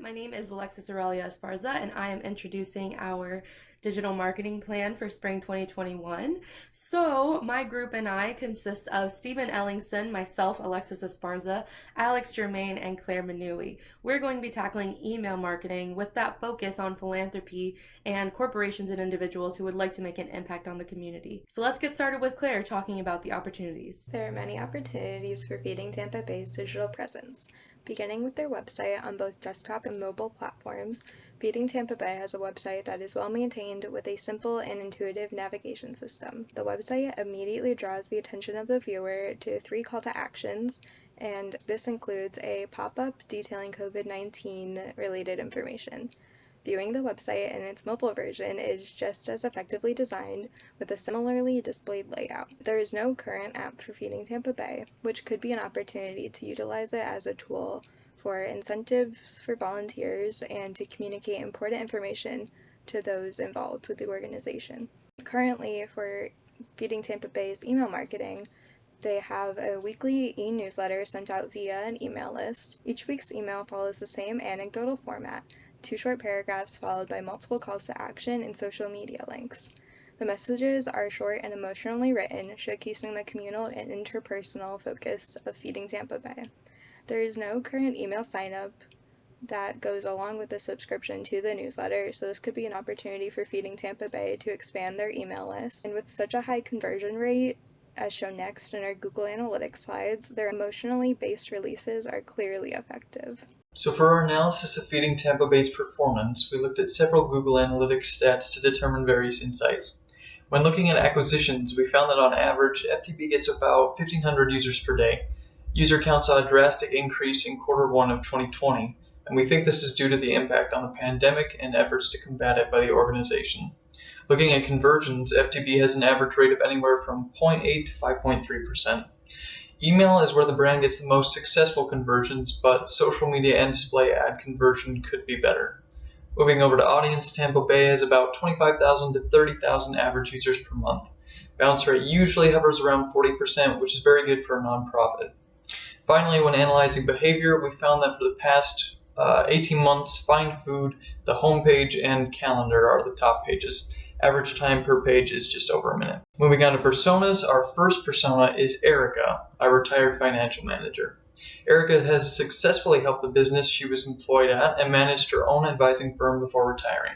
My name is Alexis Esparza, and I am introducing our digital marketing plan for spring 2021. So, my group and I consist of Stephen Ellingson, myself, Alexis Esparza, Alex Germain, and Claire Minoui. We're going to be tackling email marketing with that focus on philanthropy and corporations and individuals who would like to make an impact on the community. So, let's get started with Claire talking about the opportunities. There are many opportunities for feeding Tampa Bay's digital presence. Beginning with their website on both desktop and mobile platforms, Feeding Tampa Bay has a website that is well maintained with a simple and intuitive navigation system. The website immediately draws the attention of the viewer to 3 call to actions, and this includes a pop-up detailing COVID-19 related information. Viewing the website in its mobile version is just as effectively designed with a similarly displayed layout. There is no current app for Feeding Tampa Bay, which could be an opportunity to utilize it as a tool for incentives for volunteers and to communicate important information to those involved with the organization. Currently, for Feeding Tampa Bay's email marketing, they have a weekly e-newsletter sent out via an email list. Each week's email follows the same anecdotal format, 2 short paragraphs followed by multiple calls to action and social media links. The messages are short and emotionally written, showcasing the communal and interpersonal focus of Feeding Tampa Bay. There is no current email sign-up that goes along with the subscription to the newsletter, so this could be an opportunity for Feeding Tampa Bay to expand their email list. And with such a high conversion rate, as shown next in our Google Analytics slides, their emotionally based releases are clearly effective. So for our analysis of Feeding Tampa Bay's performance, we looked at several Google Analytics stats to determine various insights. When looking at acquisitions, we found that on average, FTB gets about 1,500 users per day. User count saw a drastic increase in Q1 of 2020, and we think this is due to the impact on the pandemic and efforts to combat it by the organization. Looking at conversions, FTB has an average rate of anywhere from 0.8 to 5.3%. Email is where the brand gets the most successful conversions, but social media and display ad conversion could be better. Moving over to audience, Tampa Bay has about 25,000 to 30,000 average users per month. Bounce rate usually hovers around 40%, which is very good for a nonprofit. Finally, when analyzing behavior, we found that for the past 18 months, Find Food, the homepage, and calendar are the top pages. Average time per page is just over a minute. Moving on to personas, our first persona is Erica, a retired financial manager. Erica has successfully helped the business she was employed at and managed her own advising firm before retiring.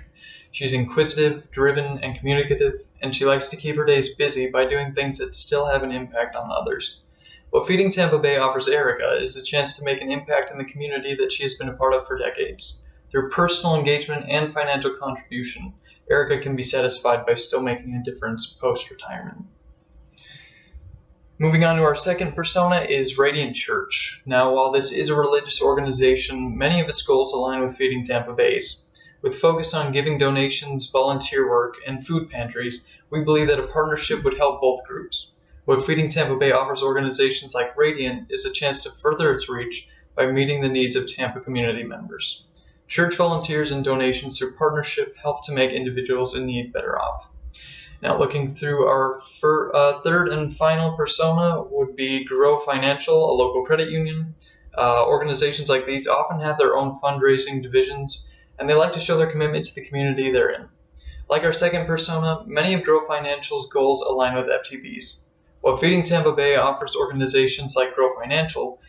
She's inquisitive, driven, and communicative, and she likes to keep her days busy by doing things that still have an impact on others. What Feeding Tampa Bay offers Erica is the chance to make an impact in the community that she has been a part of for decades. Through personal engagement and financial contribution, Erica can be satisfied by still making a difference post-retirement. Moving on to our second persona is Radiant Church. Now, while this is a religious organization, many of its goals align with Feeding Tampa Bay's. With focus on giving donations, volunteer work, and food pantries, we believe that a partnership would help both groups. What Feeding Tampa Bay offers organizations like Radiant is a chance to further its reach by meeting the needs of Tampa community members. Church volunteers and donations through partnership help to make individuals in need better off. Now, looking through our third and final persona would be Grow Financial, a local credit union. Organizations like these often have their own fundraising divisions, and they like to show their commitment to the community they're in. Like our second persona, many of Grow Financial's goals align with FTB's. What Feeding Tampa Bay offers organizations like Grow Financial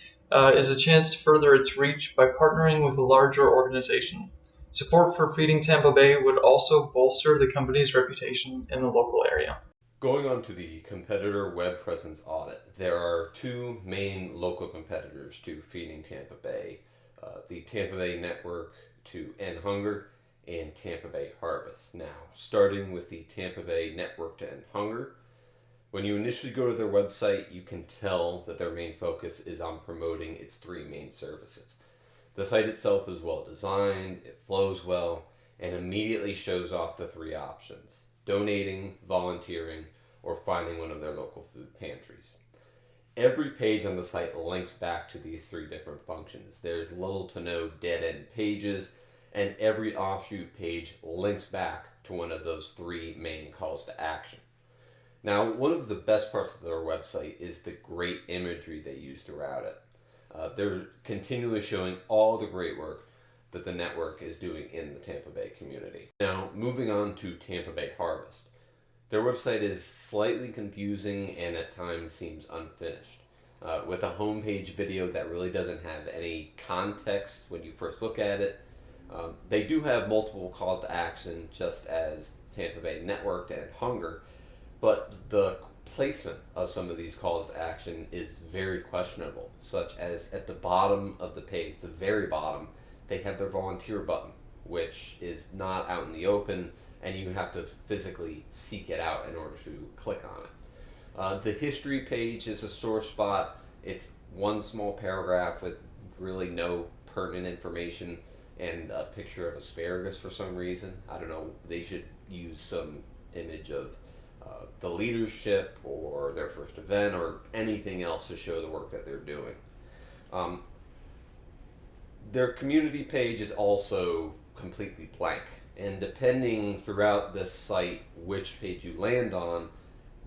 is a chance to further its reach by partnering with a larger organization. Support for Feeding Tampa Bay would also bolster the company's reputation in the local area. Going on to the competitor web presence audit, there are 2 main local competitors to Feeding Tampa Bay, the Tampa Bay Network to End Hunger and Tampa Bay Harvest. Now, starting with the Tampa Bay Network to End Hunger, when you initially go to their website, you can tell that their main focus is on promoting its 3 main services. The site itself is well designed, it flows well, and immediately shows off the 3 options: donating, volunteering, or finding one of their local food pantries. Every page on the site links back to these 3 different functions. There's little to no dead-end pages, and every offshoot page links back to one of those 3 main calls to action. Now, one of the best parts of their website is the great imagery they use throughout it. They're continually showing all the great work that the network is doing in the Tampa Bay community. Now, moving on to Tampa Bay Harvest. Their website is slightly confusing and at times seems unfinished. With a homepage video that really doesn't have any context when you first look at it. They do have multiple calls to action, just as Tampa Bay Networked and Hunger, but the placement of some of these calls to action is very questionable, such as at the bottom of the page, the very bottom, they have their volunteer button, which is not out in the open, and you have to physically seek it out in order to click on it. The history page is a sore spot. It's one small paragraph with really no pertinent information and a picture of asparagus for some reason. I don't know, they should use some image of the leadership or their first event or anything else to show the work that they're doing. Their community page is also completely blank, and depending throughout this site which page you land on,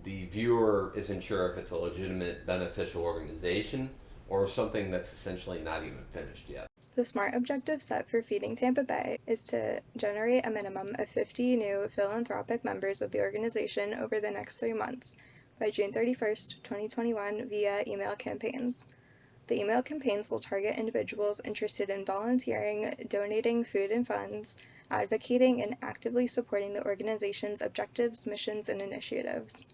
the viewer isn't sure if it's a legitimate beneficial organization or something that's essentially not even finished yet. The SMART objective set for Feeding Tampa Bay is to generate a minimum of 50 new philanthropic members of the organization over the next 3 months by June 31st, 2021 via email campaigns. The email campaigns will target individuals interested in volunteering, donating food and funds, advocating, and actively supporting the organization's objectives, missions, and initiatives.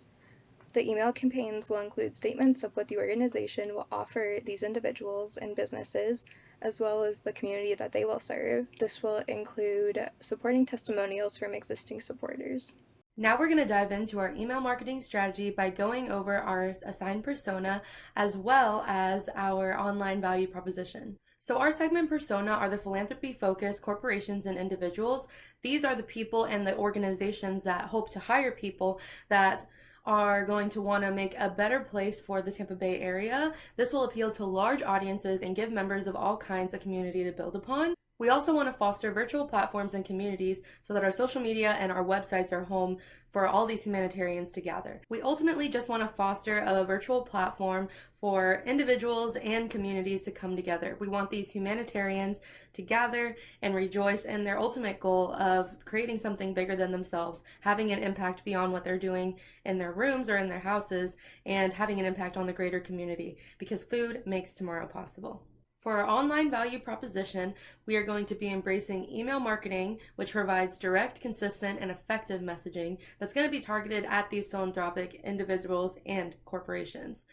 The email campaigns will include statements of what the organization will offer these individuals and businesses, as well as the community that they will serve. This will include supporting testimonials from existing supporters. Now we're going to dive into our email marketing strategy by going over our assigned persona as well as our online value proposition. So our segment persona are the philanthropy-focused corporations and individuals. These are the people and the organizations that hope to hire people that are going to want to make a better place for the Tampa Bay area. This will appeal to large audiences and give members of all kinds a community to build upon. We also want to foster virtual platforms and communities so that our social media and our websites are home for all these humanitarians to gather. We ultimately just want to foster a virtual platform for individuals and communities to come together. We want these humanitarians to gather and rejoice in their ultimate goal of creating something bigger than themselves, having an impact beyond what they're doing in their rooms or in their houses, and having an impact on the greater community, because food makes tomorrow possible. For our online value proposition, we are going to be embracing email marketing, which provides direct, consistent, and effective messaging that's going to be targeted at these philanthropic individuals and corporations.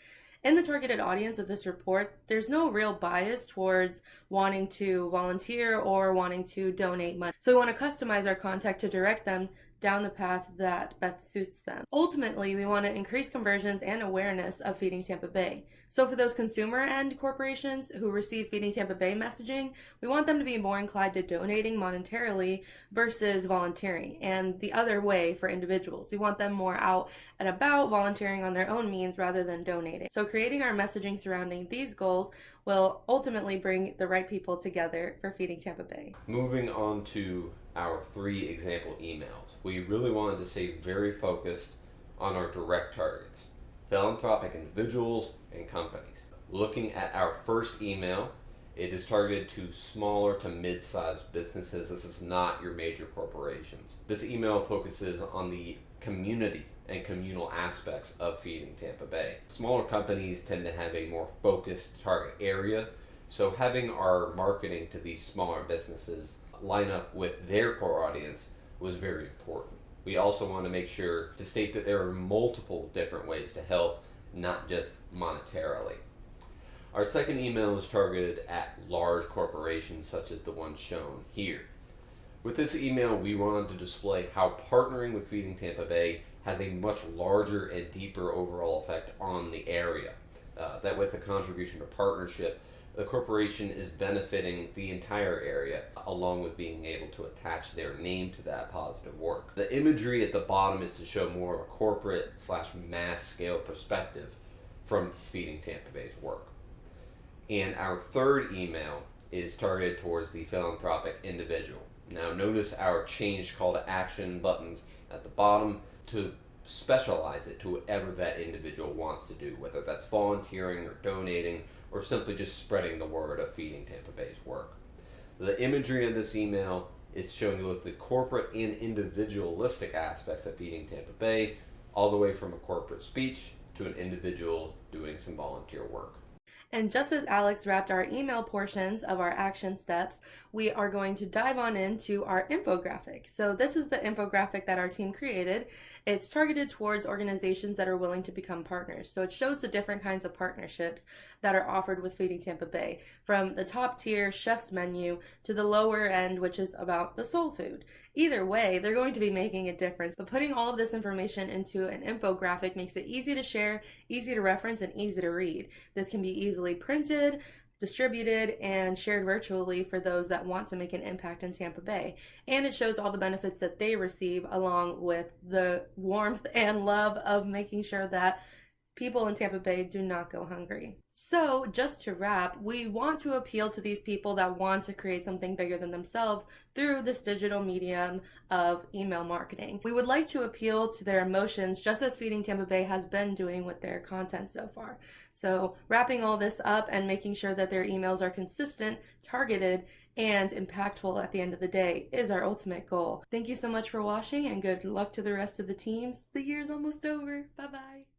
In the targeted audience of this report, there's no real bias towards wanting to volunteer or wanting to donate money. So we want to customize our contact to direct them down the path that best suits them. Ultimately, we want to increase conversions and awareness of Feeding Tampa Bay. So for those consumer end corporations who receive Feeding Tampa Bay messaging, we want them to be more inclined to donating monetarily versus volunteering. And the other way for individuals, we want them more out and about volunteering on their own means rather than donating. So creating our messaging surrounding these goals will ultimately bring the right people together for Feeding Tampa Bay. Moving on to our 3 example emails. We really wanted to stay very focused on our direct targets, philanthropic individuals and companies. Looking at our first email, it is targeted to smaller to mid-sized businesses. This is not your major corporations. This email focuses on the community and communal aspects of Feeding Tampa Bay. Smaller companies tend to have a more focused target area, so having our marketing to these smaller businesses line up with their core audience was very important. We also want to make sure to state that there are multiple different ways to help, not just monetarily. Our second email is targeted at large corporations such as the one shown here. With this email, we wanted to display how partnering with Feeding Tampa Bay has a much larger and deeper overall effect on the area. That with the contribution to partnership, the corporation is benefiting the entire area, along with being able to attach their name to that positive work. The imagery at the bottom is to show more of a corporate / mass scale perspective from Feeding Tampa Bay's work. And our third email is targeted towards the philanthropic individual. Now notice our changed call to action buttons at the bottom to specialize it to whatever that individual wants to do, whether that's volunteering or donating or simply just spreading the word of Feeding Tampa Bay's work. The imagery of this email is showing both the corporate and individualistic aspects of Feeding Tampa Bay, all the way from a corporate speech to an individual doing some volunteer work. And just as Alex wrapped our email portions of our action steps, we are going to dive on into our infographic. So this is the infographic that our team created. It's targeted towards organizations that are willing to become partners. So it shows the different kinds of partnerships that are offered with Feeding Tampa Bay, from the top tier chef's menu to the lower end, which is about the soul food. Either way, they're going to be making a difference, but putting all of this information into an infographic makes it easy to share, easy to reference, and easy to read. This can be easily printed, distributed, and shared virtually for those that want to make an impact in Tampa Bay. And it shows all the benefits that they receive, along with the warmth and love of making sure that people in Tampa Bay do not go hungry. So, just to wrap, we want to appeal to these people that want to create something bigger than themselves through this digital medium of email marketing. We would like to appeal to their emotions, just as Feeding Tampa Bay has been doing with their content so far. So, wrapping all this up and making sure that their emails are consistent, targeted, and impactful at the end of the day is our ultimate goal. Thank you so much for watching, and good luck to the rest of the teams. The year's almost over. Bye-bye.